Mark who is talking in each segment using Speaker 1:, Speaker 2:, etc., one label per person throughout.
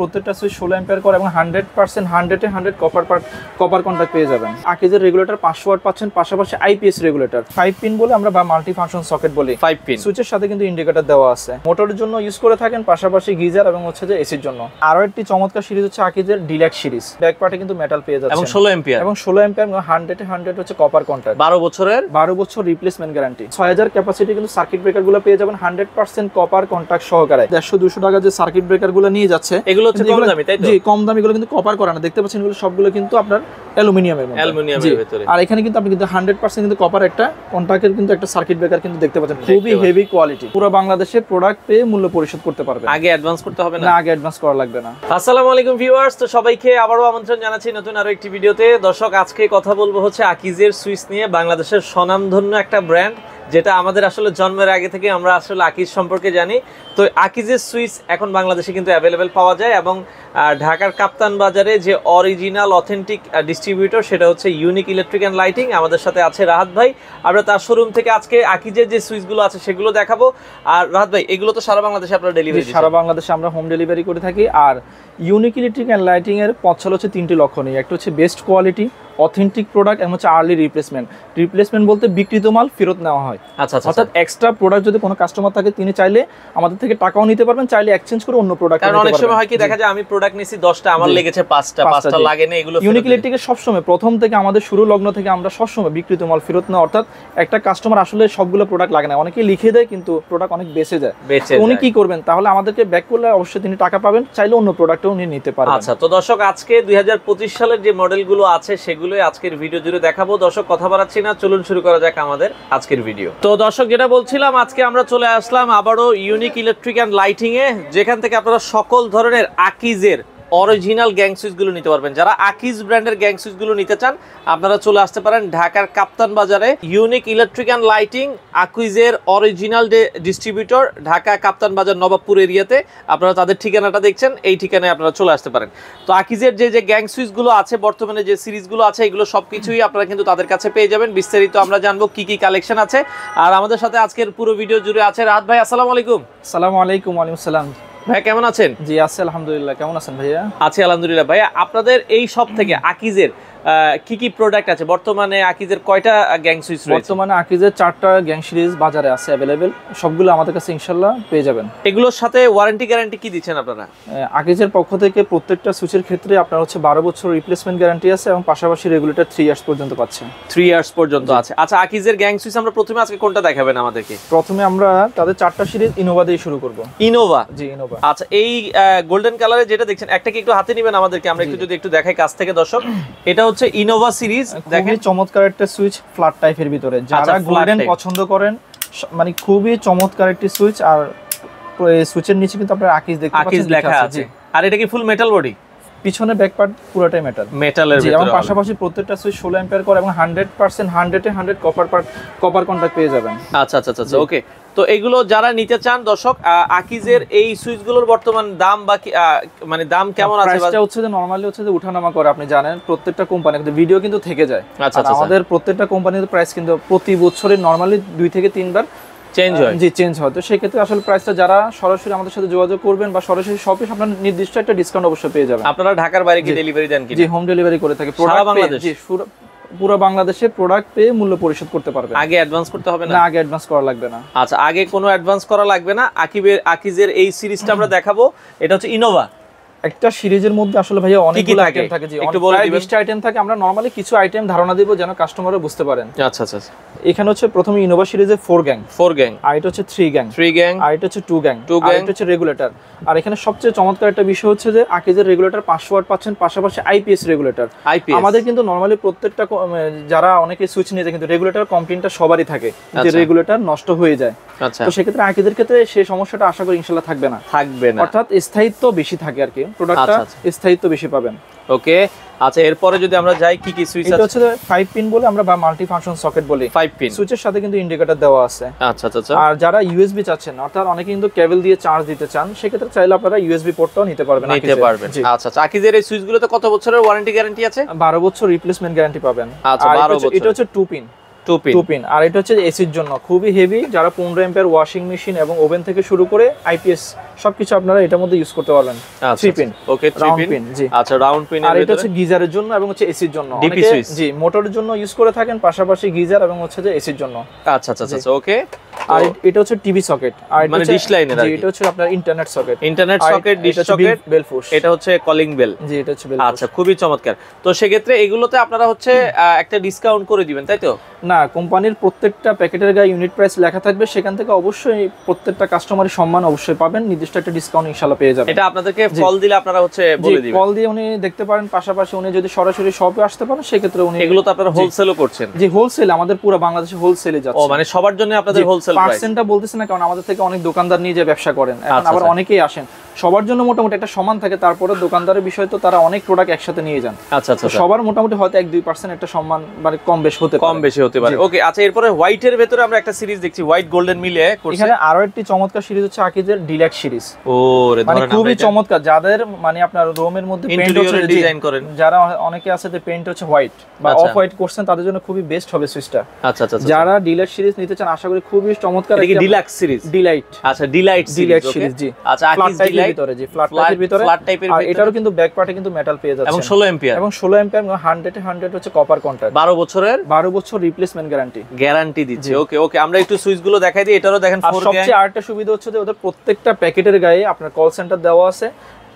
Speaker 1: প্রত্যেকটা switch 16 ampere করে এবং 100% 100 কপার কন্টাক্ট পেয়ে যাবেন। আকিজের রেগুলেটর 500 ওয়াট পাচ্ছেন, পাশাপাশি আইপিএস রেগুলেটর 5 পিন বলে আমরা বা মাল্টি ফাংশন সকেট বলি। 5 পিন সুইচের সাথে কিন্তু ইন্ডিকেটর দেওয়া আছে, মোটরের জন্য ইউজ করে থাকেন, পাশাপাশি গিজার এবং হচ্ছে যে এসির জন্য। আরো একটি চমৎকার সিরিজ হচ্ছে আকিজের ডিলাক্স সিরিজ। ব্যাক পার্টে কিন্তু মেটাল পেয়ে যাচ্ছে
Speaker 2: এবং 16 অ্যাম্পিয়ার
Speaker 1: এবং 16 অ্যাম্পিয়ার 100 হচ্ছে কপার কন্টাক্ট।
Speaker 2: 12
Speaker 1: বছর রিপ্লেসমেন্ট গ্যারান্টি। 6000 ক্যাপাসিটি কিন্তু সার্কিট ব্রেকারগুলো পেয়ে যাবেন 100% কপার কন্টাক্ট সহকারে। 150-200 টাকা যে সার্কিট ব্রেকারগুলো নিয়ে যাচ্ছে
Speaker 2: এগুলো হচ্ছে কম দামি, তাই তো?
Speaker 1: জি, কম দামি, গুলো কিন্তু কপার করা না, দেখতে পাচ্ছেন এগুলো সবগুলো কিন্তু আপনার অ্যালুমিনিয়ামের
Speaker 2: ভিতরে।
Speaker 1: আর এখানে কিন্তু আপনি কিন্তু 100% কিন্তু কপার একটা কন্টাক্টের কিন্তু একটা সার্কিট ব্রেকার কিন্তু দেখতে পাচ্ছেন, খুবই হেভি কোয়ালিটি। পুরো বাংলাদেশে প্রোডাক্ট পেয়ে মূল্য পরিশোধ করতে পারবেন।
Speaker 2: আগে অ্যাডভান্স করতে হবে না?
Speaker 1: আগে অ্যাডভান্স করা লাগবে না।
Speaker 2: আসসালামু আলাইকুম ভিউয়ার্স, তো সবাইকে আবারো আমন্ত্রণ জানাচ্ছি নতুন আরো একটি ভিডিওতে। দর্শক, আজকে কথা বলবো হচ্ছে আকিজের সুইচ নিয়ে। বাংলাদেশের স্বনামধন্য একটা ব্র্যান্ড, যেটা আমাদের আসলে জন্মের আগে থেকে আমরা আসলে আকিজ সম্পর্কে জানি। তো আকিজের সুইচ এখন বাংলাদেশে কিন্তু অ্যাভেলেবেল পাওয়া যায় এবং ঢাকার কাপ্তান বাজারে যে অরিজিনাল অথেন্টিক ডিস্ট্রিবিউটর সেটা হচ্ছে ইউনিক ইলেকট্রিক অ্যান্ড লাইটিং। আমাদের সাথে আছে রাহাত ভাই। আমরা তার শোরুম থেকে আজকে আকিজের যে সুইচগুলো আছে সেগুলো দেখাবো। আর রাহাত ভাই, এগুলো তো সারা বাংলাদেশে আপনারা ডেলিভারি?
Speaker 1: সারা বাংলাদেশে আমরা হোম ডেলিভারি করে থাকি। আর ইউনিক ইলেকট্রিক অ্যান্ড লাইটিং এর পথ হচ্ছে তিনটি লক্ষণীয়। একটা হচ্ছে বেস্ট কোয়ালিটি, অথেন্টিক প্রোডাক্ট এবং হচ্ছে আর্লি রিপ্লেসমেন্ট বলতে বিক্রিত মাল ফেরত নেওয়া হয়।
Speaker 2: আচ্ছা,
Speaker 1: অর্থাৎ এক্সট্রা প্রোডাক্ট যদি কোনো কাস্টমার থাকে তিনি চাইলে আমাদের থেকে টাকাও নিতে পারবেন, চাইলে এক্সচেঞ্জ করে অন্য প্রোডাক্ট নিতে পারবেন।
Speaker 2: কারণ অনেক সময় হয় কি দেখা যায় আমি প্রোডাক্ট নিছি 10টা, আমার লেগেছে 5টা লাগে না, এগুলো
Speaker 1: ইউনিক ইলেকট্রিকের সবসময় প্রথম থেকে আমাদের শুরু লগ্ন থেকে আমরা সবসময় বিক্রিত মাল ফেরত নেওয়া। অর্থাৎ একটা কাস্টমার আসলে সবগুলো প্রোডাক্ট লাগে না, অনেকে লিখে দেয় কিন্তু প্রোডাক্ট অনেক বেঁচে যায়। উনি কি করবেন, তাহলে আমাদেরকে ব্যাক করলে অবশ্যই তিনি টাকা পাবেন, চাইলে অন্য প্রোডাক্টও উনি নিতে পারবেন।
Speaker 2: আচ্ছা, তো দর্শক, আজকে 2025 সালের যে মডেলগুলো আছে সেগুলোই আজকের ভিডিও জুড়ে দেখাবো। দর্শক, কথা বাড়াচ্ছি না, চলুন শুরু করা যাক আমাদের আজকের ভিডিও। তো দর্শক, যেটা বলছিলাম, আজকে আমরা চলে আসলাম আবারও ইউনিক ইলেকট্রিক অ্যান্ড লাইটিং এ, যেখান থেকে আপনারা সকল ধরনের আকিজের অরিজিনাল গ্যাং সুইচগুলো নিতে পারবেন। যারা আকিজ ব্র্যান্ডের গ্যাং সুইচগুলো নিতে চান আপনারা চলে আসতে পারেন ঢাকার কাপ্তান বাজারে। ইউনিক ইলেকট্রিক অ্যান্ড লাইটিং আকিজের অরিজিনাল ডিস্ট্রিবিউটর, ঢাকা কাপ্তান বাজার নবাবপুর এরিয়াতে। আপনারা তাদের ঠিকানাটা দেখছেন, এই ঠিকানায় আপনারা চলে আসতে পারেন। তো আকিজের যে গ্যাং সুইচগুলো আছে, বর্তমানে যে সিরিজগুলো আছে, এগুলো সবকিছুই আপনারা কিন্তু তাদের কাছে পেয়ে যাবেন। বিস্তারিত আমরা জানবো কি কি কালেকশন আছে। আর আমাদের সাথে আজকের পুরো ভিডিও জুড়ে আছে রাহাত ভাই। আসসালামু আলাইকুম।
Speaker 1: আসসালামু আলাইকুম। ওয়ালাইকুম সালাম।
Speaker 2: ভাই, কেমন আছেন?
Speaker 1: জি আছি আলহামদুলিল্লাহ। কেমন আছেন ভাইয়া?
Speaker 2: আছি আলহামদুলিল্লাহ। ভাইয়া, আপনাদের এই সব থেকে আকিজের কি কি প্রোডাক্ট আছে বর্তমানে? আকিজের কয়টা গ্যাং সুইচ রয়েছে?
Speaker 1: বর্তমানে আকিজের 4টা গ্যাং সিরিজ বাজারে আছে अवेलेबल, সবগুলো আমাদের কাছে ইনশাআল্লাহ পেয়ে যাবেন।
Speaker 2: এগুলোর সাথে ওয়ারেন্টি গ্যারান্টি কি দিচ্ছেন আপনারা?
Speaker 1: আকিজের পক্ষ থেকে প্রত্যেকটা সুইচের ক্ষেত্রে আপনার হচ্ছে 12 বছর রিপ্লেসমেন্ট গ্যারান্টি আছে এবং পাশাপাশি রেগুলেটর 3 ইয়ার্স পর্যন্ত পাচ্ছেন।
Speaker 2: 3 ইয়ার্স পর্যন্ত আছে। আচ্ছা, আকিজের গ্যাং সুইচ আমরা প্রথমে আজকে কোনটা দেখাবেন আমাদেরকে?
Speaker 1: প্রথমে আমরা তাদের 4টা সিরিজ ইনোভা দিয়ে শুরু করব।
Speaker 2: ইনোভা?
Speaker 1: জি, ইনোভা।
Speaker 2: আচ্ছা, এই গোল্ডেন কালারে যেটা দেখছেন, একটা কি একটু হাতে নেবেন আমাদেরকে, আমরা একটু যদি একটু দেখাই কাছ থেকে দর্শক। এটা হচ্ছে ইনোভা সিরিজ।
Speaker 1: দেখেন চমৎকার একটা সুইচ, ফ্ল্যাট টাইপের ভিতরে। যারা গোল্ডেন পছন্দ করেন, মানে খুবই চমৎকার একটি সুইচ। আর এই সুইচের নিচে কিন্তু আপনারা আকিজ দেখতে পাচ্ছেন,
Speaker 2: আকিজ লেখা আছে। আর এটা কি ফুল মেটাল বডি?
Speaker 1: পিছনে ব্যাক পার্ট পুরোটাই মেটালের ভিতরে। এবং পাশাপাশি প্রত্যেকটা সুইচ 16 অ্যাম্পিয়ার করে এবং 100% 100 কপার কন্টাক্ট পেয়ে যাবেন।
Speaker 2: আচ্ছা, ওকে। তো এগুলো যারা নিতে চান দর্শক, আকিজের এই সুইচগুলোর বর্তমান দাম বা মানে দাম কেমন আছে?
Speaker 1: প্রাইসটা হচ্ছে যে নরমালি হচ্ছে যে উঠানামা করে, আপনি জানেন প্রত্যেকটা কোম্পানি কিন্তু ভিডিও কিন্তু থেকে যায়।
Speaker 2: আচ্ছা,
Speaker 1: আমাদের প্রত্যেকটা কোম্পানির প্রাইস কিন্তু প্রতি বছরে নরমালি 2 থেকে 3 বার
Speaker 2: চেঞ্জ হয়।
Speaker 1: জি, চেঞ্জ হয়। তো সেই ক্ষেত্রে আসলে প্রাইসটা যারা সরাসরি আমাদের সাথে যোগাযোগ করবেন বা সরাসরি শপে, আপনারা নির্দিষ্ট একটা ডিসকাউন্ট অবশ্যই পেয়ে যাবেন।
Speaker 2: আপনারা ঢাকার বাইরে কি ডেলিভারি দেন কি?
Speaker 1: জি, হোম ডেলিভারি করে থাকি।
Speaker 2: সারা বাংলাদেশ?
Speaker 1: জি, পুরো বাংলাদেশে প্রোডাক্ট পেয়ে মূল্য পরিশোধ করতে পারবেন।
Speaker 2: আগে অ্যাডভান্স করতে হবে না?
Speaker 1: আগে অ্যাডভান্স করা লাগবে না।
Speaker 2: আচ্ছা, আগে কোনো অ্যাডভান্স করা লাগবে না। আকিজের এই সিরিজটা আমরা দেখাবো। এটা হচ্ছে ইনোভা।
Speaker 1: একটা সিরিজের মধ্যে আসলে ভাইয়া অনেকগুলো আইটেম থাকে। জি,
Speaker 2: একটু বলে দিবেন।
Speaker 1: 20টা আইটেম থাকে। আমরা নরমালি কিছু আইটেম ধারণা দিব যেন কাস্টমাররা বুঝতে পারেন।
Speaker 2: আচ্ছা।
Speaker 1: এখানে হচ্ছে প্রথমে ইনোভা সিরিজে 4 গ্যাং, আর এটা হচ্ছে 3 গ্যাং, আর এটা হচ্ছে 2 গ্যাং, আর এটা হচ্ছে রেগুলেটর। আর এখানে সবচেয়ে চমৎকার একটা বিষয় হচ্ছে যে আকিজের রেগুলেটর 500 ওয়াট পাচ্ছেন, পাশাপাশি আইপিএস রেগুলেটর। আমাদের কিন্তু নরমালি প্রত্যেকটা যারা অনেকে সুইচ নিয়ে যায় কিন্তু রেগুলেটর কমপ্লেইনটা সবারই থাকে যে রেগুলেটর নষ্ট হয়ে যায়। তো সেক্ষেত্রে আকিজের ক্ষেত্রে সেই সমস্যাটা আশা করি ইনশাআল্লাহ থাকবে না। অর্থাৎ স্থায়িত্ব বেশি থাকে আর কি, প্রোডাক্টটা স্থায়িত্ব বেশি পাবেন।
Speaker 2: ওকে। আচ্ছা, এরপরে যদি আমরা যাই কি কি সুইচ আছে?
Speaker 1: এটা হচ্ছে 5 পিন বলে আমরা বা মাল্টি ফাংশন সকেট বলি।
Speaker 2: 5 পিন
Speaker 1: সুইচের সাথে কিন্তু ইন্ডিকেটর দেওয়া আছে।
Speaker 2: আচ্ছা।
Speaker 1: আর যারা ইউএসবি চাচ্ছেন, অর্থাৎ অনেকে কিন্তু কেবল দিয়ে চার্জ দিতে চান, সেক্ষেত্রে চাইলে আপনারা ইউএসবি পোর্টটাও নিতে পারবেন।
Speaker 2: আচ্ছা। আকিজের এই সুইচগুলোতে কত বছরের ওয়ারেন্টি গ্যারান্টি আছে?
Speaker 1: 12 বছর রিপ্লেসমেন্ট গ্যারান্টি পাবেন।
Speaker 2: আচ্ছা, 12 বছর।
Speaker 1: এটা হচ্ছে 2 পিন। 2 পিন। আর এটা হচ্ছে এসির জন্য খুবই হেভি, যারা 15 অ্যাম্পিয়ার ওয়াশিং মেশিন এবং ওভেন থেকে শুরু করে আইপিএস সবকিছু আপনারা এটার মধ্যে ইউজ করতে পারবেন। 3 পিন।
Speaker 2: ওকে, 3 পিন। জি আচ্ছা, রাউন্ড পিন।
Speaker 1: আর এটা হচ্ছে গিজারের জন্য এবং হচ্ছে এসির জন্য, অনেকে জি মোটরের জন্য ইউজ করে থাকেন, পাশাপাশি গিজার এবং হচ্ছে যে এসির জন্য।
Speaker 2: আচ্ছা আচ্ছা আচ্ছা, ওকে।
Speaker 1: আর এটা হচ্ছে টিভি সকেট, আর
Speaker 2: মানে ডিশ লাইনের।
Speaker 1: জি এটা হচ্ছে আপনার internet socket,
Speaker 2: dish socket, bell push. এটা হচ্ছে কলিং বেল।
Speaker 1: জি এটা হচ্ছে বেল।
Speaker 2: আচ্ছা, খুবই চমৎকার। তো সেক্ষেত্রে এগুলোতে আপনারা হচ্ছে একটা ডিসকাউন্ট করে দিবেন, তাই তো?
Speaker 1: না, কোম্পানির প্রত্যেকটা প্যাকেটের গায়ে ইউনিট প্রাইস লেখা থাকবে, সেখান থেকে অবশ্যই প্রত্যেকটা কাস্টমারের সম্মান অবশ্যই পাবেন, নির্দিষ্ট একটা ডিসকাউন্ট ইনশাআল্লাহ পেয়ে যাবেন।
Speaker 2: এটা আপনাদেরকে কল দিলে আপনারা হচ্ছে বলে দিবেন।
Speaker 1: কল দিয়ে উনি দেখতে পারেন, পাশাপাশি উনি যদি সরাসরি শপে আসতে পারেন সেক্ষেত্রে উনি।
Speaker 2: এগুলো তো আপনারা হোলসেলও করছেন?
Speaker 1: জি হোলসেল, আমাদের পুরো বাংলাদেশে হোলসেলে যাচ্ছে।
Speaker 2: ও মানে সবার জন্য আপনাদের হোলসেল প্রাইস?
Speaker 1: পার্সেন্টটা বলতেছি না, কারণ আমাদের থেকে অনেক দোকানদার নিয়ে যে ব্যবসা করেন, এখন আবার অনেকেই আসেন, সবার জন্য মোটামুটি একটা সমান থাকে। তারপরে দোকানদারের বিষয় তো তারা অনেক প্রোডাক্ট একসাথে নিয়ে যান।
Speaker 2: আচ্ছা আচ্ছা,
Speaker 1: সবার মোটামুটি হয়তো 1-2% একটা সম্মান মানে কম বেশি হতে পারে।
Speaker 2: ওকে আচ্ছা, এরপরে হোয়াইটের ভিতরে আমরা একটা সিরিজ দেখছি, হোয়াইট গোল্ডেন মিলে করছে।
Speaker 1: এখানে আরো একটি চমৎকার সিরিজ হচ্ছে আকিজের ডিলাক্স সিরিজ।
Speaker 2: ও রে,
Speaker 1: মানে খুবই চমৎকার, যাদের মানে আপনার রুমের মধ্যে পেইন্ট হচ্ছে
Speaker 2: ডিজাইন করেন,
Speaker 1: যারা অনেকে আছে যে পেইন্ট হচ্ছে হোয়াইট বা অফ হোয়াইট করছেন, তাদের জন্য খুবই বেস্ট হবে সুইচটা।
Speaker 2: আচ্ছা আচ্ছা,
Speaker 1: যারা ডিলাক্স সিরিজ নিতে চান আশা করি খুবই চমৎকার।
Speaker 2: এটা কি ডিলাক্স সিরিজ?
Speaker 1: ডিলাইট।
Speaker 2: আচ্ছা, ডিলাইট সিরিজ। জি
Speaker 1: আচ্ছা, আকিজ ডিলাইট ভিতরে, জি ফ্ল্যাট টাইপের ভিতরে। আর এটারও কিন্তু ব্যাক পার্টে কিন্তু মেটাল পেয়ে যাচ্ছে
Speaker 2: এবং 16 অ্যাম্পিয়ার
Speaker 1: এবং 16 অ্যাম্পিয়ার 100 হচ্ছে কপার কন্ট্যাক্ট।
Speaker 2: 12
Speaker 1: বছর রিপ্লেসমেন্ট
Speaker 2: গ্যারান্টি দিচ্ছে। ওকে ওকে, আমরা একটু সুইচ গুলো দেখাই দিই। এটারও দেখেন 4 গ্যাং।
Speaker 1: সবচেয়ে আরেকটা সুবিধা হচ্ছে যে ওদের প্রত্যেকটা প্যাকেটের গায়ে আপনার কল সেন্টার দেওয়া আছে।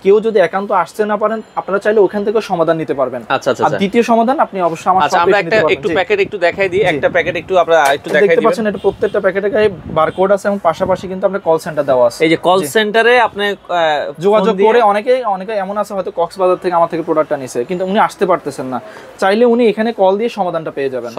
Speaker 1: কেউ যদি একান্ত আসতে না পারেন, আপনারা চাইলে ওখান থেকে সমাধান নিতে পারবেন।
Speaker 2: আচ্ছা আচ্ছা,
Speaker 1: আর দ্বিতীয় সমাধান আপনি অবশ্যই আমার
Speaker 2: আচ্ছা, আমরা একটু প্যাকেট একটু দেখাই দিই। একটা প্যাকেট একটু আপনারা একটু দেখাই দিবেন।
Speaker 1: দেখতে পাচ্ছেন এটা প্রত্যেকটা প্যাকেটের গায়ে বারকোড আছে এবং পাশাপাশি কিন্তু আপনার কল সেন্টার দেওয়া আছে।
Speaker 2: এই যে কল সেন্টারে আপনি
Speaker 1: যোগাযোগ করে, অনেকে এমন আছে হয়তো কক্সবাজার থেকে আমার থেকে প্রোডাক্টটা নিছে, কিন্তু উনি আসতে পারতেছেন না, চাইলে উনি এখানে কল দিয়ে সমাধানটা পেয়ে যাবেন।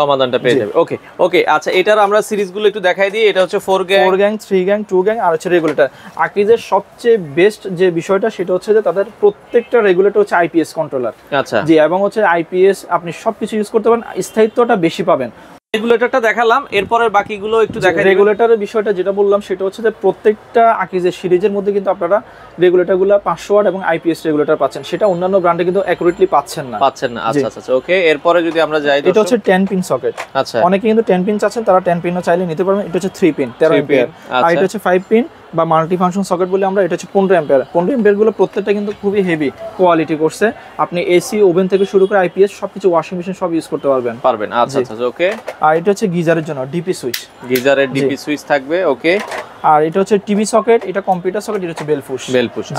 Speaker 2: ওকে ওকে, আচ্ছা এটার আমরা সিরিজগুলো একটু দেখাই দিই। এটা হচ্ছে 4 গ্যাং,
Speaker 1: 3 গ্যাং, 2 গ্যাং আর হচ্ছে রেগুলেটর। আকিজের সবচেয়ে বেস্ট যে বিষয়টা সেটা হচ্ছে যে তাদের প্রত্যেকটা রেগুলেটর হচ্ছে আইপিএস কন্ট্রোলার।
Speaker 2: আচ্ছা
Speaker 1: জি, এবং হচ্ছে আইপিএস আপনি সবকিছু ইউজ করতে পারেন, স্থায়িত্বটা বেশি পাবেন।
Speaker 2: রেগুলেটরটা দেখালাম, এরপরের বাকিগুলো একটু দেখাই।
Speaker 1: রেগুলেটরের বিষয়টা যেটা বললাম সেটা হচ্ছে যে প্রত্যেকটা আকিজের সিরিজের মধ্যে কিন্তু আপনারা রেগুলেটরগুলো 500 ওয়াট এবং আইপিএস রেগুলেটর পাচ্ছেন, সেটা অন্যান্য ব্র্যান্ডে কিন্তু অ্যাকুরেটলি পাচ্ছেন না।
Speaker 2: আচ্ছা আচ্ছা, ওকে। এরপরে যদি আমরা যাই,
Speaker 1: এটা হচ্ছে 10 পিন সকেট।
Speaker 2: আচ্ছা,
Speaker 1: অনেকে কিন্তু 10 পিন চাচ্ছেন, তারা 10 পিনও চাইলে নিতে পারবেন। এটা হচ্ছে 3 পিন 13 অ্যাম্পিয়ার। আর এটা হচ্ছে 5 পিন বা মাল্টি ফাংশন সকেট বলে আমরা, এটা হচ্ছে 15 অ্যাম্পিয়ার। 15 অ্যাম্পিয়ার গুলো প্রত্যেকটা কিন্তু খুবই হেভি কোয়ালিটি করছে। আপনি এসি, ওভেন থেকে শুরু করে আইপিএস সবকিছু, ওয়াশিং মেশিন সব ইউজ করতে পারবেন।
Speaker 2: আচ্ছা আচ্ছা, ওকে।
Speaker 1: আর এটা হচ্ছে গিজারের জন্য ডিপি সুইচ,
Speaker 2: গিজারের ডিপি সুইচ থাকবে। ওকে।
Speaker 1: আর এটা হচ্ছে টিভি সকেট, এটা কম্পিউটার সকেট, এটা হচ্ছে বেল পুশ।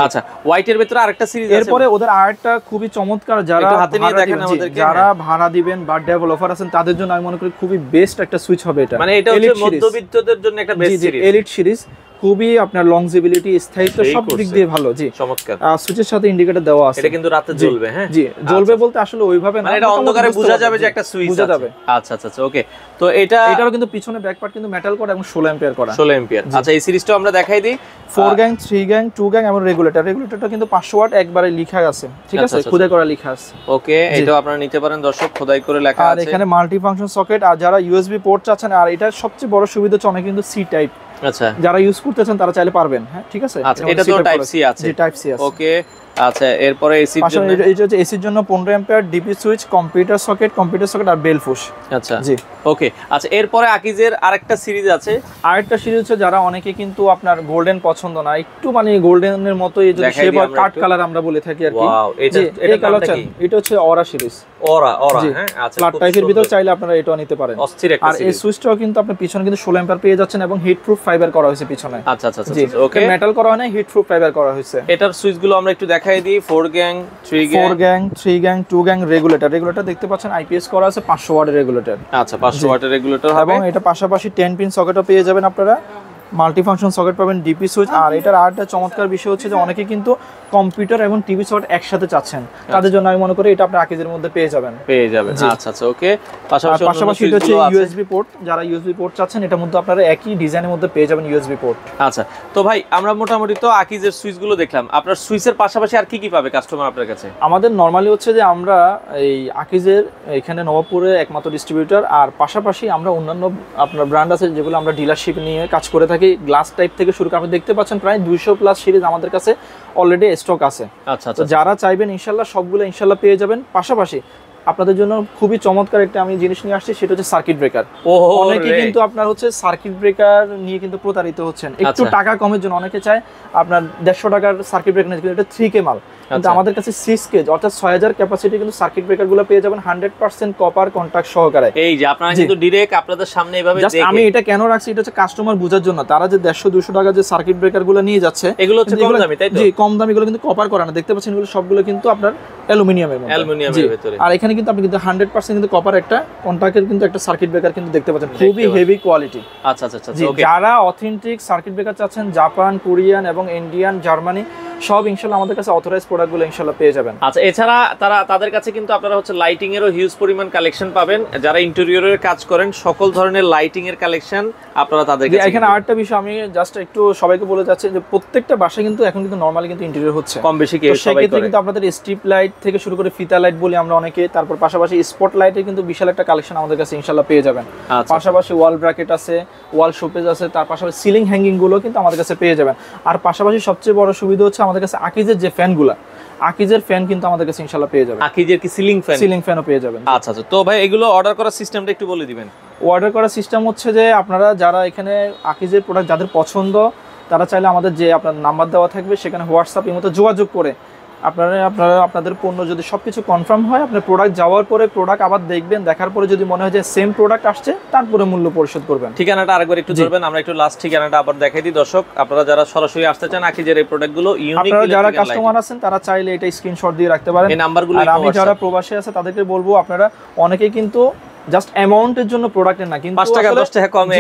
Speaker 2: আচ্ছা, হোয়াইটের ভিতরে আরেকটা সিরিজ আছে।
Speaker 1: এরপরে ওদের আরেকটা খুবই চমৎকার, যারা হাতে নিয়ে দেখেন আমাদেরকে, যারা ভাড়া দিবেন বা ডেভেলপার আছেন তাদের জন্য আমি মনে করি খুবই বেস্ট একটা সুইচ হবে এটা।
Speaker 2: মানে এটা হচ্ছে মধ্যবিত্তদের জন্য একটা বেস্ট সিরিজ,
Speaker 1: এলিট সিরিজ। খুবই আপনার লংজিবিলিটি, স্থায়িত্ব সব দিক দিয়ে ভালো। জি,
Speaker 2: চমৎকার।
Speaker 1: সুইচের সাথে ইন্ডিকেটর দেওয়া আছে।
Speaker 2: এটা কিন্তু রাতে জ্বলবে। হ্যাঁ জি,
Speaker 1: জ্বলবে বলতে আসলে ওইভাবে না,
Speaker 2: মানে এটা অন্ধকারে বোঝা যাবে যে একটা সুইচ আছে। আচ্ছা আচ্ছা, ওকে। তো এটারও
Speaker 1: কিন্তু পিছনে ব্যাক পার্ট কিন্তু মেটাল করা এবং 16 অ্যাম্পিয়ার করা।
Speaker 2: 16 অ্যাম্পিয়ার। আচ্ছা, এই সিরিজটা আমরা দেখাই দিই।
Speaker 1: 4 গ্যাং, 3 গ্যাং, 2 গ্যাং এবং রেগুলেটরটা কিন্তু 500 ওয়াট একবারে লেখা আছে, ঠিক আছে, খোদাই করা লেখা আছে।
Speaker 2: ওকে, এটাও আপনারা নিতে পারেন দর্শক, খোদাই করে লেখা আছে।
Speaker 1: আর এখানে মাল্টি ফাংশন সকেট, আর যারা ইউএসবি পোর্ট চাচ্ছেন, আর এটা সবচেয়ে বড় সুবিধা হচ্ছে অনেক কিন্তু সি টাইপ।
Speaker 2: আচ্ছা,
Speaker 1: যারা ইউজ করতেছেন তারা চাইলে পারবেন। হ্যাঁ, ঠিক আছে।
Speaker 2: আচ্ছা, এটা তো টাইপ সি আছে।
Speaker 1: জি, টাইপ সি আছে।
Speaker 2: ওকে। আচ্ছা, এরপরে এসির জন্য
Speaker 1: এটা হচ্ছে এসির জন্য 15 ampere DP switch, computer socket আর বেল পুশ।
Speaker 2: আচ্ছা জি, ওকে। আচ্ছা, এরপরে আকিজের আরেকটা সিরিজ আছে।
Speaker 1: আরেকটা সিরিজ হচ্ছে যারা অনেকে কিন্তু আপনার গোল্ডেন পছন্দ না, একটু মানে গোল্ডেনের মতো এই যে শেপ আর কাট কালার আমরা বলে থাকি আর কি।
Speaker 2: ওয়াও, এটা কালারটা কি?
Speaker 1: এটা হচ্ছে অরা সিরিজ।
Speaker 2: অরা, হ্যাঁ। আচ্ছা,
Speaker 1: ফ্ল্যাট টাইপের ভিতর চাইলে আপনারা এটাও নিতে পারেন।
Speaker 2: অস্থির একটা সিরিজ।
Speaker 1: আর এই সুইচটাও কিন্তু আপনি পিছনে কিন্তু 16 অ্যাম্পিয়ার পেয়ে যাচ্ছেন এবং হিট প্রুফ ফাইবার করা হয়েছে পিছনে।
Speaker 2: আচ্ছা আচ্ছা আচ্ছা, ওকে।
Speaker 1: মেটাল করা হয় না, হিট প্রুফ ফাইবার করা হয়েছে।
Speaker 2: এটার সুইচগুলো আমরা একটু দেখাই দিই। 4 গ্যাং, 3 গ্যাং, 2 গ্যাং রেগুলেটর দেখতে পাচ্ছেন, আইপিএস করা আছে, 500 ওয়াটের রেগুলেটর। আচ্ছা, 500 ওয়াটের রেগুলেটর হবে।
Speaker 1: এবং এটা পাশাপাশি 10 পিন সকেটও পেয়ে যাবেন আপনারা, মাল্টি ফাংশন সকেট পাবেন, ডিপি সুইচ। আর এটার আরেকটা চমৎকার বিষয় হচ্ছে যে অনেকে কিন্তু কম্পিউটার এবং টিভি সকেট একসাথে চাচ্ছেন, তাদের জন্য আমি মনে করি এটা আপনি আকিজের মধ্যে পেয়ে যাবেন। আচ্ছা আচ্ছা, ওকে। পাশাপাশি এটা হচ্ছে ইউএসবি পোর্ট, যারা ইউএসবি পোর্ট চাচ্ছেন এটার মধ্যে আপনারা একই ডিজাইনের মধ্যে পেয়ে যাবেন ইউএসবি পোর্ট।
Speaker 2: আচ্ছা, তো ভাই আমরা মোটামুটি তো আকিজের সুইচগুলো দেখলাম, আপনার সুইচের পাশাপাশি আর কি কি পাবে কাস্টমার আপনার কাছে? আমাদের
Speaker 1: নরমালি হচ্ছে যে আমরা এই আকিজের এখানে নবাবপুরে একমাত্র ডিস্ট্রিবিউটর, আর পাশাপাশি আমরা অন্যান্য আপনার ব্র্যান্ড আছে যেগুলো আমরা ডিলারশিপ নিয়ে কাজ করে থাকি। গ্লাস টাইপ থেকে শুরু করে আপনি দেখতে পাচ্ছেন প্রায় 200 প্লাস সিরিজ আমাদের কাছে অলরেডি স্টক আছে।
Speaker 2: আচ্ছা,
Speaker 1: তো যারা চাইবেন ইনশাআল্লাহ সবগুলো ইনশাআল্লাহ পেয়ে যাবেন। পাশাপাশি আপনাদের জন্য খুবই চমৎকার একটা আমি জিনিস নিয়ে আসছি, সেটা হচ্ছে সার্কিট ব্রেকার। অনেকে কিন্তু আপনার হচ্ছে সার্কিট ব্রেকার নিয়ে কিন্তু প্রতারিত হচ্ছেন, একটু টাকা কমের জন্য অনেকে চায় আপনার 150 টাকার সার্কিট ব্রেকার নিয়ে, এটা 3K মাল, কিন্তু আমাদের কাছে 6K অর্থাৎ 6000 ক্যাপাসিটি কিন্তু সার্কিট ব্রেকার গুলো পেয়ে যাবেন 100% কপার কন্টাক্ট সহকারে।
Speaker 2: এই যে আপনারা কিন্তু ডাইরেক্ট আপনাদের সামনে এইভাবে দেখে,
Speaker 1: আমি এটা কেন রাখছি, এটা হচ্ছে কাস্টমার বোঝার জন্য, তারা যে 150-200 টাকা যে সার্কিট ব্রেকার গুলো নিয়ে যাচ্ছে
Speaker 2: এগুলো হচ্ছে কম দামি, তাই তো?
Speaker 1: জি, কম দামি গুলো কিন্তু কপার করা না, দেখতে পাচ্ছেন এগুলো সবগুলো কিন্তু আপনার অ্যালুমিনিয়ামের মধ্যে,
Speaker 2: অ্যালুমিনিয়ামের ভিতরে।
Speaker 1: আর এখানে কিন্তু আপনি কিন্তু 100% কিন্তু কপার একটা কন্টাক্টের কিন্তু একটা সার্কিট ব্রেকার কিন্তু দেখতে পাচ্ছেন, খুবই হেভি কোয়ালিটি।
Speaker 2: আচ্ছা আচ্ছা আচ্ছা, ওকে।
Speaker 1: যারা অথেন্টিক সার্কিট ব্রেকার চাচ্ছেন, জাপান, কোরিয়ান এবং ইন্ডিয়ান, জার্মানি সব ইনশাআল্লাহ আমাদের কাছে অথরাইজড প্রোডাক্টগুলো ইনশাআল্লাহ পেয়ে যাবেন।
Speaker 2: আচ্ছা, এছাড়া তাদের কাছে কিন্তু আপনারা হচ্ছে লাইটিং এরও হিউজ পরিমাণ কালেকশন পাবেন। যারা ইন্টেরিয়রের কাজ করেন সকল ধরনের লাইটিং এর কালেকশন আপনারা তাদের কাছে।
Speaker 1: এখানে আরেকটা বিষয় আমি জাস্ট একটু সবাইকে বলে যাচ্ছি যে প্রত্যেকটা বাসায় কিন্তু এখন কিন্তু নরমালি কিন্তু ইন্টেরিয়র হচ্ছে
Speaker 2: কম বেশি, কেউ সবাই করে।
Speaker 1: কিন্তু আপনাদের স্ট্রিপ লাইট থেকে শুরু করে ফিতা লাইট বলি আমরা অনেকে, তারপর পাশাপাশি স্পট লাইটের কিন্তু বিশাল একটা কালেকশন আমাদের কাছে ইনশাআল্লাহ পেয়ে যাবেন। পাশাপাশি ওয়াল ব্র্যাকেট আছে, ওয়াল শোপেজ আছে, তার পাশাপাশি সিলিং হ্যাঙ্গিং গুলো কিন্তু আমাদের কাছে পেয়ে যাবেন। আর পাশাপাশি সবচেয়ে বড় সুবিধা হচ্ছে আমাদের কাছে আকিজের যে ফ্যানগুলো, আকিজের ফ্যান কিন্তু আমাদের কাছে ইনশাআল্লাহ পেয়ে যাবেন।
Speaker 2: আকিজের কি সিলিং
Speaker 1: ফ্যানও পেয়ে যাবেন।
Speaker 2: আচ্ছা আচ্ছা, তো ভাই এগুলো অর্ডার করার সিস্টেমটা একটু বলে দিবেন।
Speaker 1: অর্ডার করার সিস্টেম হচ্ছে যে আপনারা যারা এখানে আকিজের প্রোডাক্ট যাদের পছন্দ, তারা চাইলে আমাদের যে আপনার নাম্বার দেওয়া থাকবে সেখানে হোয়াটসঅ্যাপ এর মতো যোগাযোগ করে আপনাদের পণ্য যদি সবকিছু কনফার্ম হয়, আপনার প্রোডাক্ট যাওয়ার পরে প্রোডাক্ট আবার দেখবেন, দেখার পরে যদি মনে হয় যে সেম প্রোডাক্ট আসছে, তারপরে মূল্য পরিশোধ করবেন।
Speaker 2: ঠিকানাটা আরেকবার একটু ধরবেন, আমরা একটু লাস্ট ঠিকানাটা আবার দেখাই দিই দর্শক। আপনারা যারা সরাসরি আসতে চান আকিজের এই প্রোডাক্টগুলো, ইউনিক,
Speaker 1: আপনারা যারা কাস্টমার আছেন তারা চাইলে এটা স্ক্রিনশট দিয়ে রাখতে পারেন,
Speaker 2: এই নাম্বারগুলো।
Speaker 1: আর আমি যারা প্রবাসী আছে তাদেরকে বলবো, আপনারা অনেকেই কিন্তু জাস্ট অ্যামাউন্টের জন্য প্রোডাক্টের না, কিন্তু
Speaker 2: 5 টাকা 10 টাকা কমে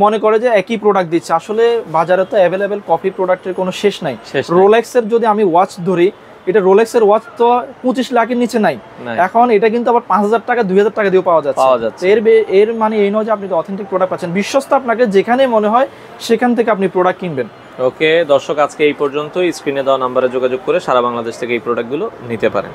Speaker 1: মনে করে যে একই প্রোডাক্ট দিচ্ছে। আসলে বাজারে তো অ্যাভেলেবেল কপি প্রোডাক্টের কোনো শেষ নাই। রোলেক্সের যদি আমি ওয়াচ ধরি, এটা রোলেক্সের ওয়াচ তো 25 লাখের নিচে নাই, এখন এটা কিন্তু আবার 5000 টাকা 2000 টাকা দিয়ে পাওয়া যাচ্ছে। এর মানে এই নয় যে আপনি অথেন্টিক প্রোডাক্ট পাচ্ছেন, বিশ্বস্ত আপনাকে যেখানে মনে হয় সেখান থেকে আপনি প্রোডাক্ট কিনবেন।
Speaker 2: ওকে দর্শক, আজকে এই পর্যন্তই। স্ক্রিনে দেওয়া নাম্বারে যোগাযোগ করে সারা বাংলাদেশ থেকে এই প্রোডাক্টগুলো নিতে পারেন।